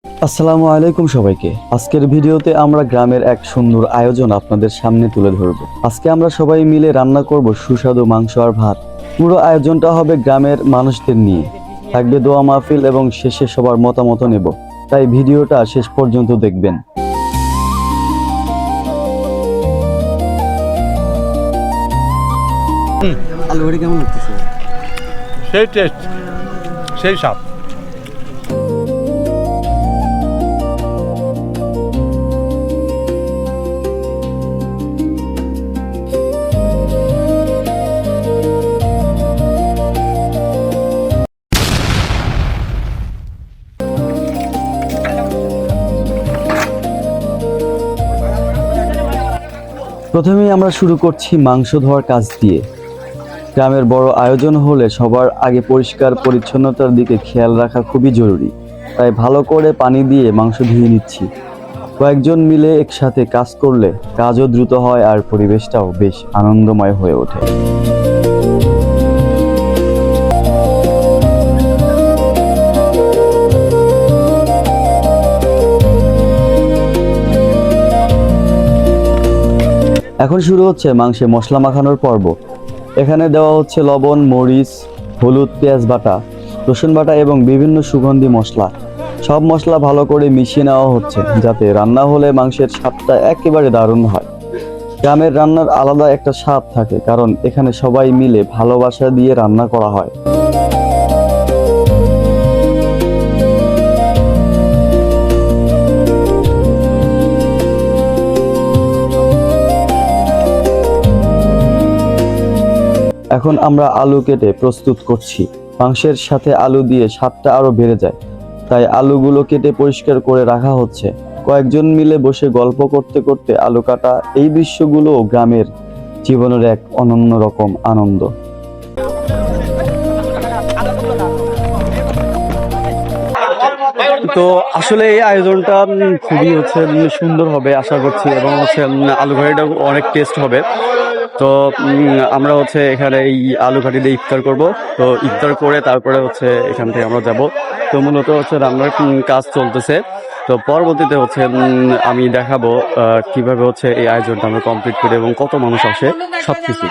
আসসালামু আলাইকুম সবাইকে। আজকের ভিডিওতে আমরা গ্রামের এক সুন্দর আয়োজন আপনাদের সামনে তুলে ধরব। আজকে আমরা সবাই মিলে রান্না করব সুস্বাদু মাংস আর ভাত। পুরো আয়োজনটা হবে গ্রামের মানুষদের নিয়ে, থাকবে দোয়া মাহফিল এবং শেষে সবার মতামত নেব, তাই ভিডিওটা শেষ পর্যন্ত দেখবেন। আলু ভাজি কেমন লাগতেছে? সেই টেস্ট, সেই স্বাদ। প্রথমেই আমরা শুরু করছি মাংস ধোয়ার কাজ দিয়ে। গ্রামের বড় আয়োজন হলে সবার আগে পরিষ্কার পরিচ্ছন্নতার দিকে খেয়াল রাখা খুবই জরুরি, তাই ভালো করে পানি দিয়ে মাংস ধুয়ে নিচ্ছি। কয়েকজন মিলে একসাথে কাজ করলে কাজও দ্রুত হয় আর পরিবেশটাও বেশ আনন্দময় হয়ে ওঠে। এখন শুরু হচ্ছে মাংসে মশলা মাখানোর পর্ব। এখানে দেওয়া হচ্ছে লবণ, মরিচ, হলুদ, পেঁয়াজ বাটা, রসুন বাটা এবং বিভিন্ন সুগন্ধি মশলা। সব মশলা ভালো করে মিশিয়ে নেওয়া হচ্ছে যাতে রান্না হলে মাংসের স্বাদটা একেবারে দারুণ হয়। গ্রামের রান্নার আলাদা একটা স্বাদ থাকে, কারণ এখানে সবাই মিলে ভালোবাসা দিয়ে রান্না করা হয়। এখন আমরা আলু কেটে প্রস্তুত করছি। মাংসের সাথে আলু দিয়ে স্বাদটা আরো বেড়ে যায়, তাই আলুগুলো কেটে পরিষ্কার করে রাখা হচ্ছে। কয়েকজন মিলে বসে গল্প করতে করতে আলু কাটা, এই দৃশ্যগুলো গ্রামের জীবনের এক অনন্য রকম আনন্দ। তো আসলে এই আয়োজনটা খুবই সুন্দর হবে আশা করছি, এবং আলু ঘাটিটা অনেক টেস্ট হবে। তো আমরা এখানে এই আলু ঘাটি দিয়ে ইফতার করব। তো ইফতার করে তারপরে এখান থেকে আমরা যাব। তো মূলত রান্নার কাজ চলতেছে। তো পরবর্তীতে আমি দেখাবো কিভাবে এই আয়োজনটা আমরা কমপ্লিট করি এবং কত মানুষ আসে সবকিছু।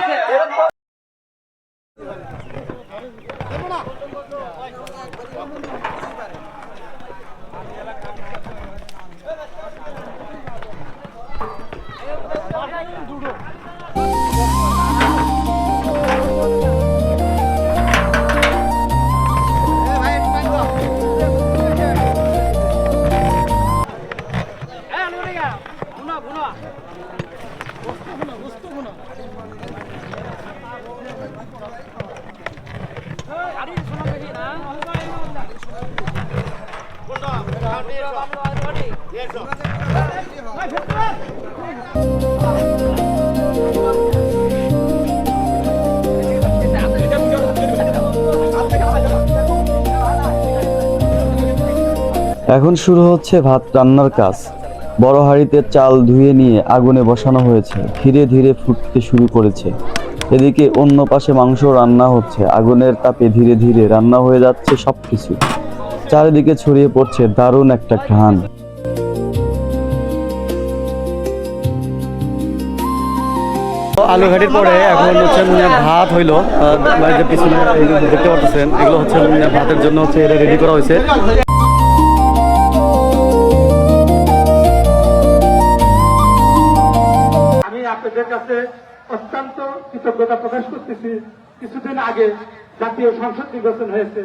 এখন শুরু হচ্ছে ভাত রান্নার কাজ। বড় হাঁড়িতে চাল ধুয়ে নিয়ে আগুনে বসানো হয়েছে, ধীরে ধীরে ফুটতে শুরু করেছে। এদিকে অন্য পাশে মাংস রান্না হচ্ছে। আগুনের তাপে ধীরে ধীরে রান্না হয়ে যাচ্ছে সবকিছু। চারিদিকে ছড়িয়ে পড়ছে দারুণ একটা ঘ্রাণ। আলু ঘাটির পরে এখন ভাত হইলো। পিছনে দেখতে পাচ্ছেন, এগুলো ভাতের জন্য এটা রেডি করা হয়েছে। আপনাদের কাছে অত্যন্ত কৃতজ্ঞতা প্রকাশ করতেছি। কিছুদিন আগে জাতীয় সংসদ নির্বাচন হয়েছে।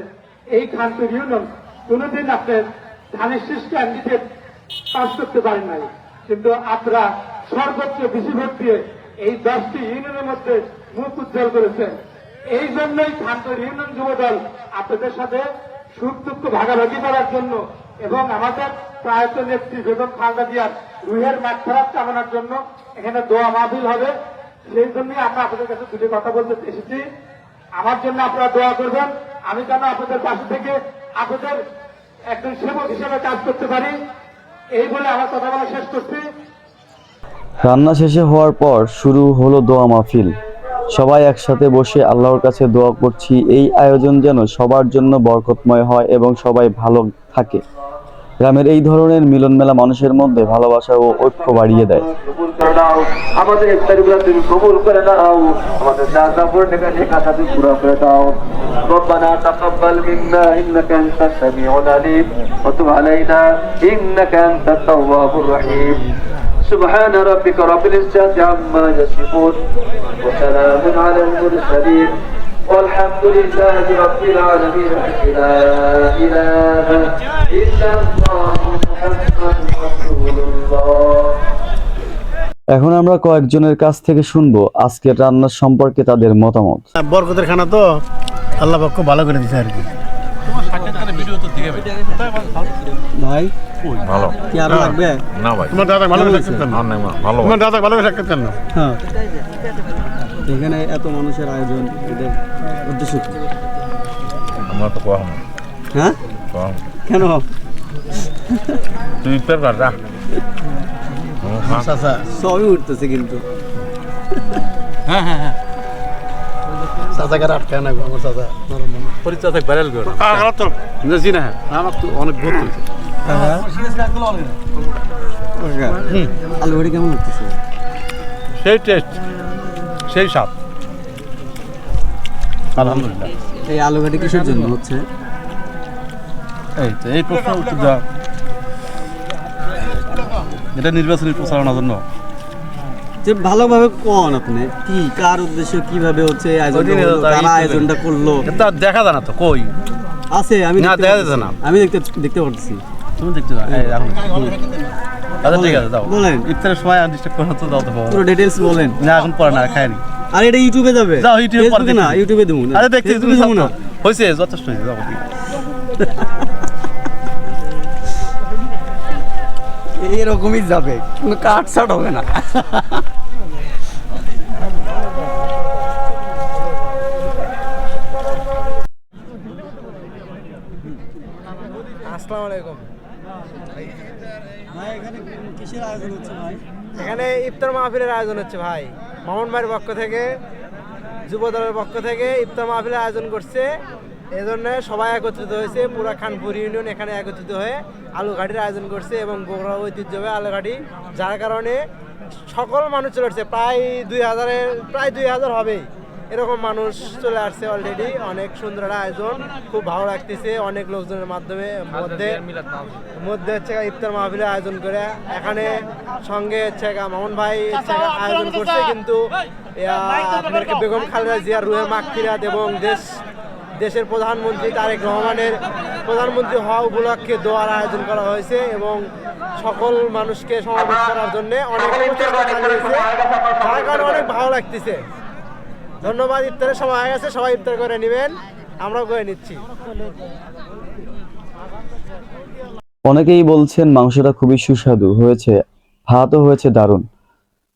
এই খানপুর ইউনিয়ন কোনোদিন আপনার ধানের শীষ ক্যান্ডিডেট পাস করতে পারেন নাই, কিন্তু আপনারা সর্বোচ্চ বেশি ভোট দিয়ে এই 10টি ইউনিয়নের মধ্যে মুখ উজ্জ্বল করেছেন। এই জন্যই খানপুর ইউনিয়ন যুবদল আপনাদের সাথে সুখ দুঃখ ভাগাভাগি করার জন্য এবং আমাদের প্রয়াত নেত্রী বেগম খালেদা জিয়ার রুহের মাগফিরাত কামনার জন্য এখানে দোয়া মাহফিল হবে। সেই জন্যই আমরা আপনাদের কাছে দুটি কথা বলতে এসেছি। আমার জন্য আপনারা দোয়া করবেন, আমি যেন আপনাদের পাশে থেকে আপনাদের একজন সেবক হিসেবে কাজ করতে পারি। এই বলে আমার কথা বলা শেষ করছি। রান্না শেষে হওয়ার পর শুরু হলো দোয়া মাহফিল। সবাই একসাথে বসে আল্লাহর কাছে দোয়া করছি এই আয়োজন যেন সবার জন্য বরকতময় হয় এবং সবাই ভালো থাকে। গ্রামের এই ধরনের মিলন মেলা মানুষের মধ্যে ভালোবাসা ও ঐক্য বাড়িয়ে দেয়। কবুল করে নাও আমাদের ইফতারগুলো তুমি কবুল করে নাও আমাদের যা যা পড়ে গেছে কথা তুমি পুরো করে দাও ربنا تقبل منا انك انت السميع العليم وتب علينا انك انت التواب الرحيم سبحان ربك رب العزة عما يصفون وسلام على المرسلين والحمد لله رب العالمين لا اله الا الله محمد رسول الله। এখন আমরা কয়েকজনের কাছ থেকে শুনবো আজকের রান্নার সম্পর্কে তাদের মতামত। বরকতের খানা তো আল্লাহ পাক খুব ভালো করে দিছে আর কি। ভাই ভালো কি আরো লাগবে? না ভাই, তোমার দাদা ভালো করে সাক্ষাৎ না না ভালো তোমার দাদা ভালো করে সাক্ষাৎ কেন? হ্যাঁ এখানে এত মানুষের আয়োজন, এদের উদ্দেশ্য কি? আমরা তো কম হ্যাঁ কম কেন? তুই ইফতার কর যা। চাচা সবই উঠতেছে কিন্তু। চাচাকে আটকে না গো, আমার চাচা নরম মানুষ। পরিচয় থাক ভাইরাল কর। তো বুঝছি না, আমার তো অনেক ভোট হয়েছে। আলু ভাড়ি কেমন লাগতেছে? সেই টেস্ট সেই স্বাদ আলহামদুলিল্লাহ। এই আলু ভাড়ি কিসের জন্য হচ্ছে? এই তো এই প্রশ্ন উত্তর দাও। এটা নির্বাচনী প্রচারণার জন্য। যে ভালোভাবে কোন আপনি কি কার উদ্দেশ্য কিভাবে হচ্ছে এই আয়োজনটা হলো, কারা আয়োজনটা করলো? এটা দেখা যায় না তো কই আছে আমি না, দেখতে দেখা পাচ্ছি। যাচ্ছে না। আমি দেখতে পাচ্ছি। তুমি দেখতে যাও এই এখন। আচ্ছা ঠিক আছে দাও। বলেন। ইফতারের সময় ডিস্টার্ব করা তো দাও তো বাবা। পুরো ডিটেইলস বলেন। না এখন পড়া না খায়নি। আর এটা ইউটিউবে যাবে? যাও, ইউটিউবে পরে ফেসবুকে না, দেখি। ইউটিউবে দেবো না। আরে দেখতে তুমি দেবো না। হয়েছে যথেষ্ট হয়েছে যাও। এরকমই যাবে, কোনো কাটছাট হবে না। আসসালামু আলাইকুম। ভাই এখানে কিসের আয়োজন হচ্ছে ভাই? এখানে ইফতার মাহফিলের আয়োজন হচ্ছে ভাই। মামুন ভাইয়ের পক্ষ থেকে, যুব দলের পক্ষ থেকে ইফতার মাহফিলের আয়োজন করছে। এজন্য সবাই একত্রিত হয়েছে, পুরা খানপুর ইউনিয়ন এখানে একত্রিত হয়ে আলুঘাটির আয়োজন করছে এবং বগুড়া ঐতিহ্যবাহী আলুঘাটি, যার কারণে সকল মানুষ চলে আসছে। প্রায় 2000 হবেই, এরকম মানুষ চলে আসছে অলরেডি। অনেক সুন্দর একটা আয়োজন, খুব ভালো লাগতেছে। অনেক লোকজনের মধ্যে হচ্ছে ইফতার মাহফিলের আয়োজন করে এখানে সঙ্গে হচ্ছে মামুন ভাই আয়োজন করছে, কিন্তু আপনাদেরকে বেগম খালেদা জিয়ার রুহের মাগফিরাত এবং দেশের প্রধানমন্ত্রী তারেক রহমানের প্রধানমন্ত্রী হওয়া উপলক্ষে দোয়ার আয়োজন করা হয়েছে এবং সকল মানুষকে সমাবেশ করার জন্য অনেক প্রচেষ্টা চালিয়েছে, যার কারণে অনেক ভালো লাগতেছে। ধন্যবাদ। ইফতারের সময় হয়ে গেছে, সবাই ইফতার করে নেবেন, আমরাও করে নিচ্ছি। অনেকেই বলছেন মাংসটা খুবই সুস্বাদু হয়েছে, ভাতও হয়েছে দারুণ।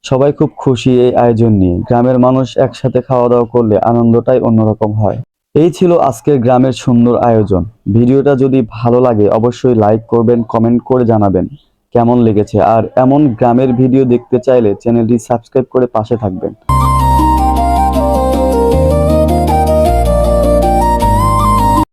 সবাই খুব খুশি এই আয়োজন নিয়ে। গ্রামের মানুষ একসাথে খাওয়া দাওয়া করলে আনন্দটাই অন্যরকম হয়। এই ছিল আজকের গ্রামের সুন্দর আয়োজন। ভিডিওটা যদি ভালো লাগে অবশ্যই লাইক করবেন, কমেন্ট করে জানাবেন কেমন লেগেছে। আর এমন গ্রামের ভিডিও দেখতে চাইলে চ্যানেলটি সাবস্ক্রাইব করে পাশে থাকবেন।